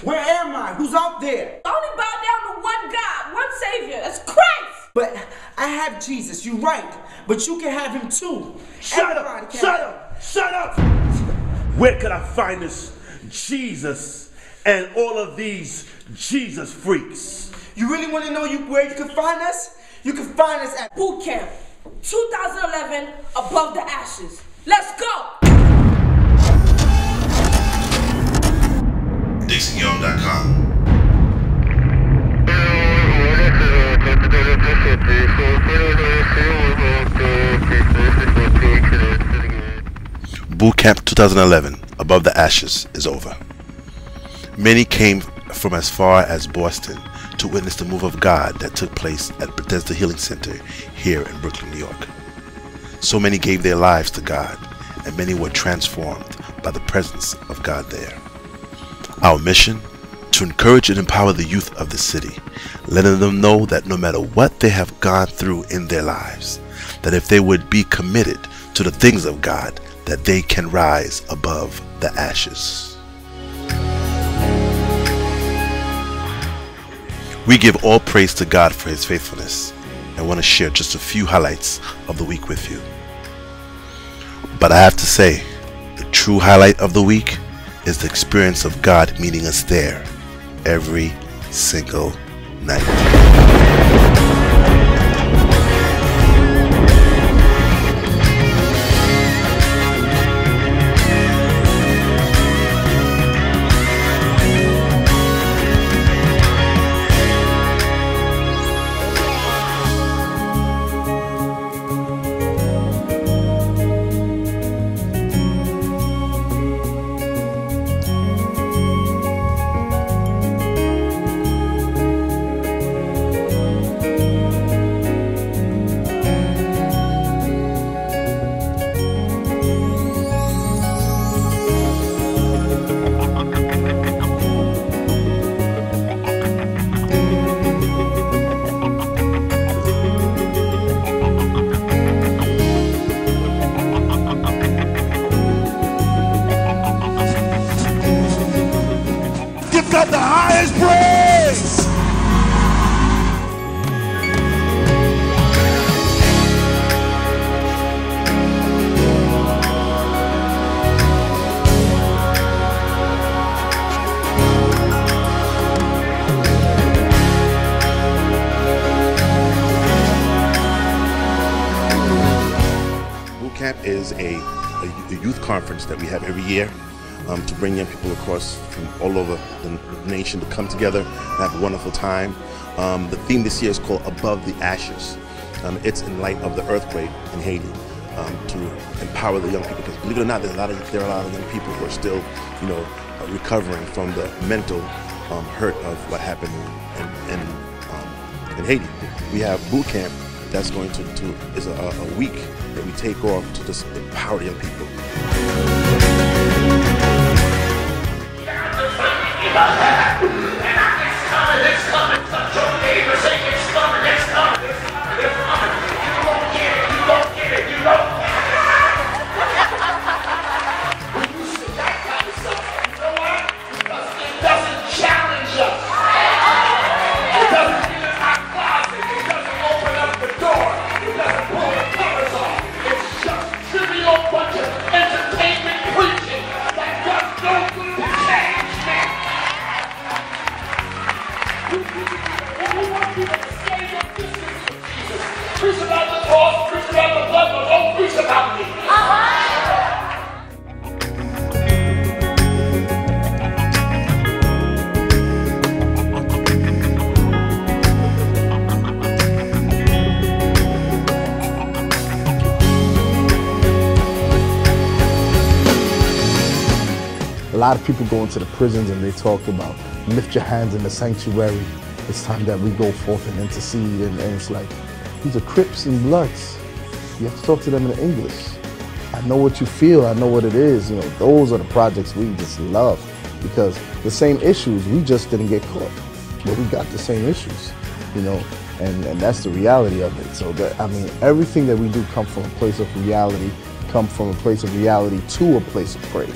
Where am I? Who's out there? Only bow down to one God, one Savior. That's Christ. But I have Jesus, you're right. But you can have him too. Shut up! Shut up! Shut up! Where could I find this Jesus and all of these Jesus freaks? You really want to know where you can find us? You can find us at Bootcamp 2011, Above the Ashes. Let's go! DicksonYoung.com. Bootcamp 2011, Above the Ashes, is over. Many came from as far as Boston to witness the move of God that took place at Bethesda Healing Center here in Brooklyn, New York. So many gave their lives to God, and many were transformed by the presence of God there. Our mission? To encourage and empower the youth of the city, letting them know that no matter what they have gone through in their lives, that if they would be committed to the things of God, that they can rise above the ashes. We give all praise to God for His faithfulness and want to share just a few highlights of the week with you. But I have to say, the true highlight of the week is the experience of God meeting us there every single night. Got the highest praise! Bootcamp is a youth conference that we have every year. To bring young people across from all over the nation to come together and have a wonderful time. The theme this year is called Above the Ashes. It's in light of the earthquake in Haiti to empower the young people. Because believe it or not, there are a lot of young people who are still, recovering from the mental hurt of what happened in Haiti. We have boot camp that's going is a week that we take off to just empower young people. It's coming. Touch your neighbor, say it's coming. It's coming. It's coming. You don't get it. You don't get it. You don't. When you see that kind of stuff, you know why? Because it doesn't challenge us. It doesn't get in our closet. It doesn't open up the door. It doesn't pull the covers off. It's just trivial bunch of entertainment preaching that does no good to change, man. We want people to stay your distance with Jesus. Preach about the cross, preach about the blood, but don't preach about me. A lot of people go into the prisons and they talk about lift your hands in the sanctuary. It's time that we go forth and intercede, and it's like, these are Crips and Bloods. You have to talk to them in English. I know what you feel, I know what it is. Those are the projects we just love, because the same issues, we just didn't get caught, but we got the same issues, and that's the reality of it. So everything that we do comes from a place of reality, come from a place of reality to a place of praise.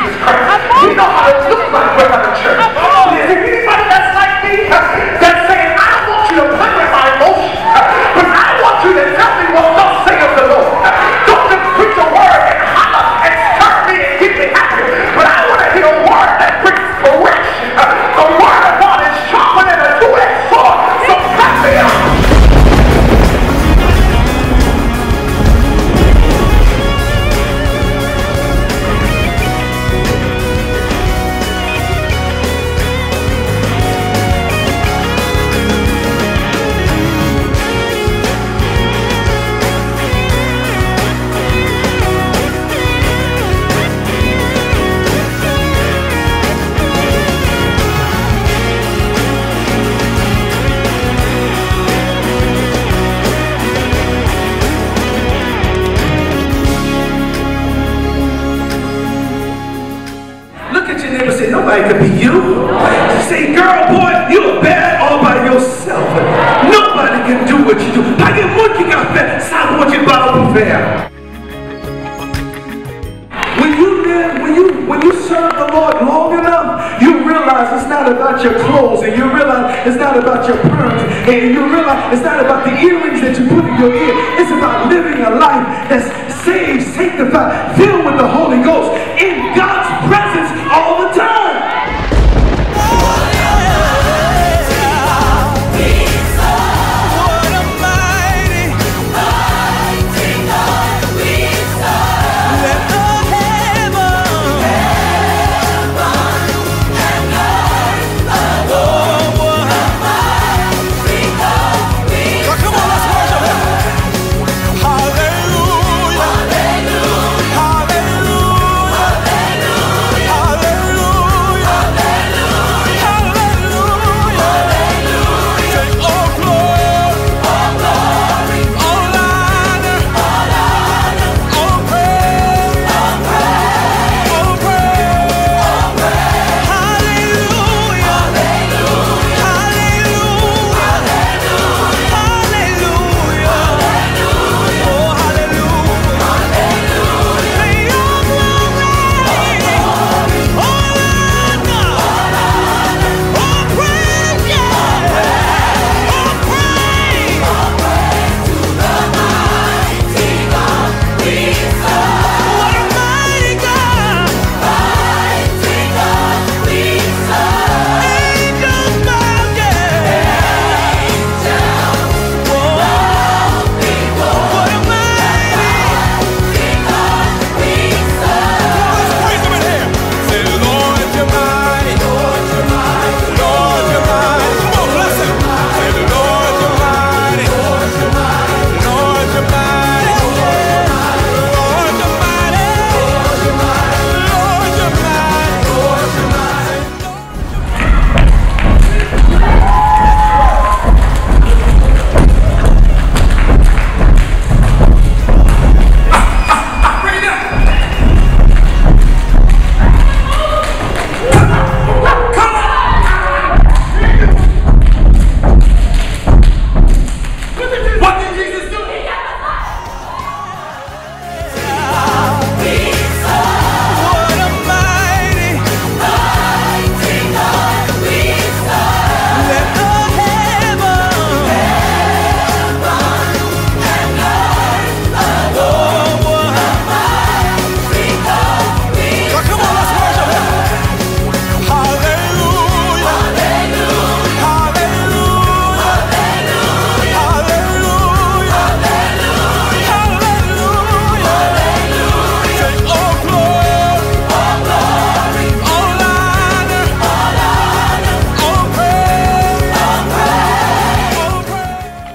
Jesus Christ. We know how it looks like without the church. Is there anybody that's like me that's saying, I don't want you to play with my emotions, but I want you to tell me what thus saith the Lord. Don't just preach a word and holler and stir me and get me happy, but I want to hear a word that brings correction. The word of God is sharper than a two-edged sword, so cut me up. Nobody could be you. Say, girl, boy, you're bad all by yourself. Nobody can do what you do. Pague muito café, sabe onde vai o fair. When you serve the Lord long enough, you realize it's not about your clothes, and you realize it's not about your perms, and you realize it's not about the earrings that you put in your ear. It's about living a life that's saved, sanctified, filled with the Holy Ghost, in God's presence all the time.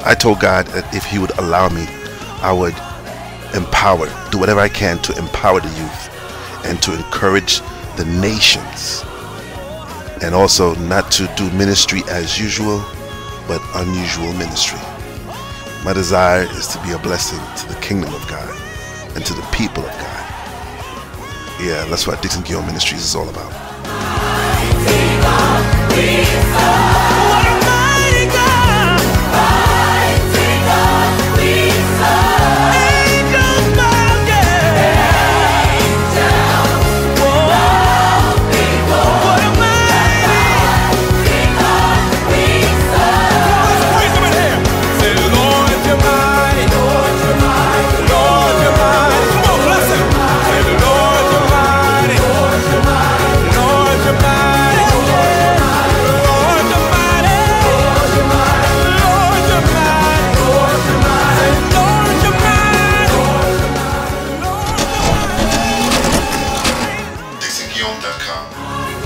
I told God that if He would allow me, I would do whatever I can to empower the youth and to encourage the nations, and also not to do ministry as usual, but unusual ministry. My desire is to be a blessing to the kingdom of God and to the people of God. Yeah, that's what Dickson Guillaume Ministries is all about. bootcamp.com.